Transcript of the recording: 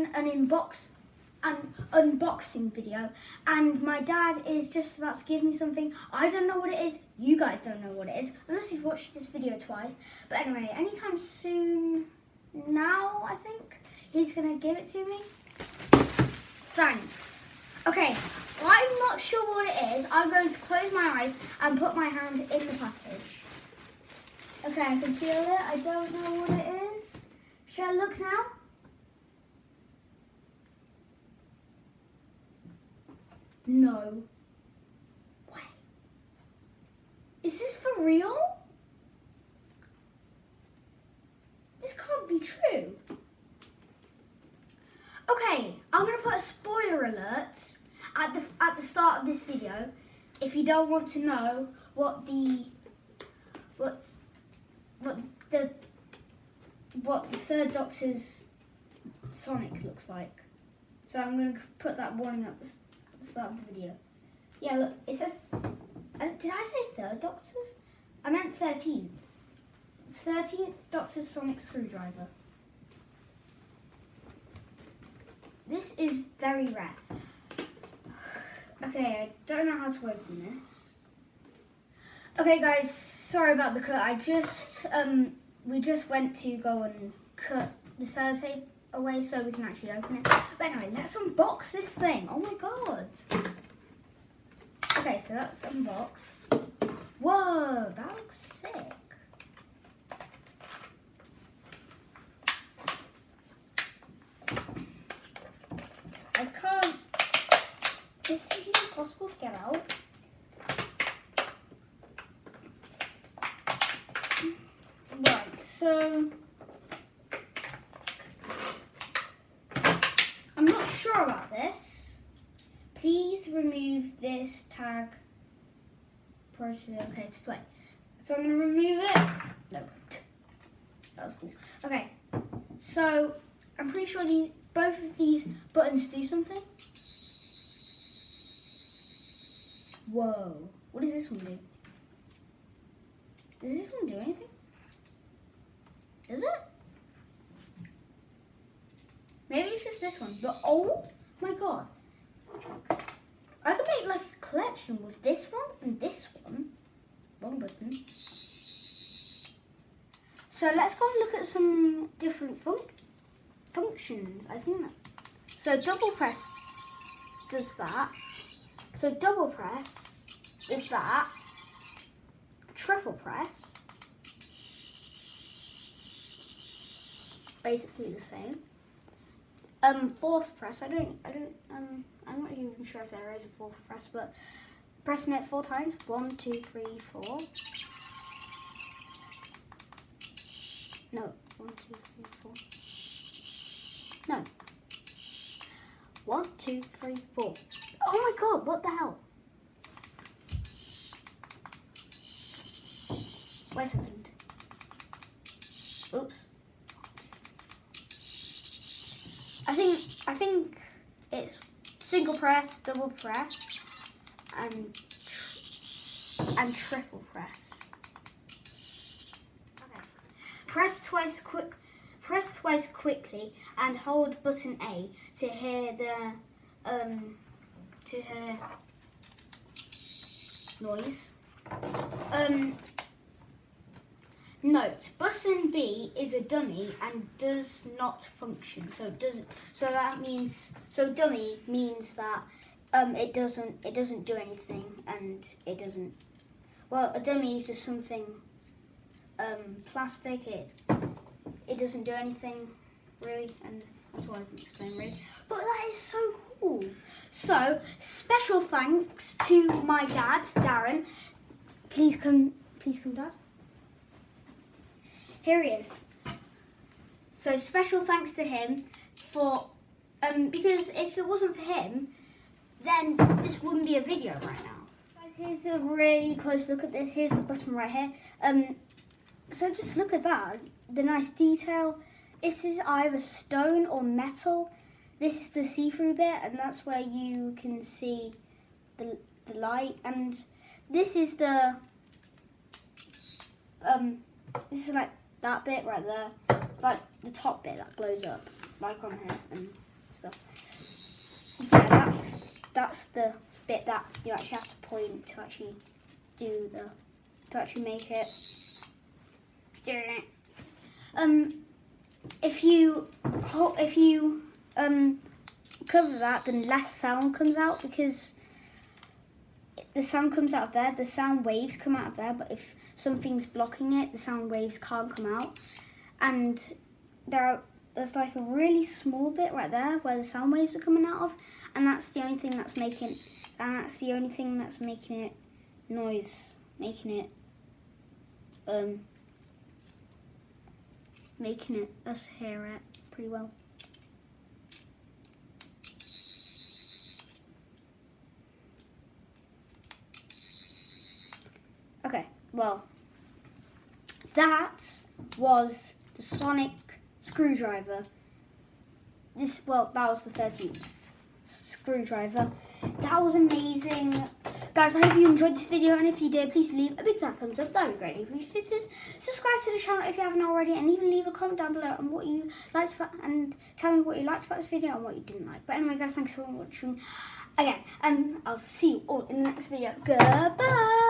doing an unboxing video, and my dad is just about to give me something. I don't know what it is. You guys don't know what it is, unless you've watched this video twice. But anyway, anytime soon now, I think, he's going to give it to me. Thanks. Okay, well, I'm not sure what it is. I'm going to close my eyes and put my hand in the package. Okay, I can feel it. I don't know what it is. Should I look now? No. Wait. Is this for real? This can't be true. Okay, I'm gonna put a spoiler alert at the start of this video. If you don't want to know what the third Doctor's Sonic looks like, so I'm gonna put that warning at the start of the video. Yeah, look, it says. Did I say third Doctor's? I meant 13th. 13th Doctor's Sonic Screwdriver. This is very rare. Okay, I don't know how to open this. Okay, guys, sorry about the cut. We just went to go and cut the sellotape away so we can actually open it. But anyway, let's unbox this thing. Oh my god. Okay, so that's unboxed. Whoa, that looks sick. I can't. This is even possible to get out. Right, so I'm not sure about this. Please remove this tag. Okay, to play. So I'm gonna remove it. No, that was cool. Okay, so I'm pretty sure both of these buttons do something. Whoa, what does this one do? Does this one do anything? Does it? Maybe it's just this one, but oh my god. I could make like a collection with this one and this one. Wrong button. So let's go and look at some different functions. I think that. So double press does that. So double press is that. Triple press. Basically the same. Fourth press. I'm not even sure if there is a fourth press, but pressing it 4 times. 1, 2, 3, 4. No. 1, 2, 3, 4. No. 1, 2, 3, 4. Oh my god! What the hell? Wait a second. Oops. I think it's single press, double press, and triple press. Okay. Press twice quickly and hold button A to hear the noise. Note: button B is a dummy and does not function. So dummy means that it doesn't do anything, and it doesn't. Well, a dummy is just something plastic. It doesn't do anything really, and that's all I can explain really. But that is so cool. So special thanks to my dad, Darren. Please come, Dad. Here he is. So special thanks to him for, because if it wasn't for him, then this wouldn't be a video right now. Guys, here's a really close look at this. Here's the button right here. So just look at that, the nice detail. This is either stone or metal. This is the see-through bit, and that's where you can see the light. And this is the, this is like that bit right there, like the top bit that glows up, like on here, and stuff. Yeah, that's the bit that you actually have to point to actually make it. If you cover that, then less sound comes out, because the sound comes out of there, the sound waves come out of there, but if something's blocking it, the sound waves can't come out. And there's like a really small bit right there where the sound waves are coming out of, and that's the only thing that's making it noise, making it us hear it pretty well. Okay, well, that was the sonic screwdriver. That was the 13th screwdriver. That was amazing. Guys, I hope you enjoyed this video, and if you did, please leave a big fat thumbs up. That would be greatly appreciated. Subscribe to the channel if you haven't already, and even leave a comment down below on what you liked about, and tell me what you liked about this video and what you didn't like. But anyway, guys, thanks for watching again, and I'll see you all in the next video. Goodbye.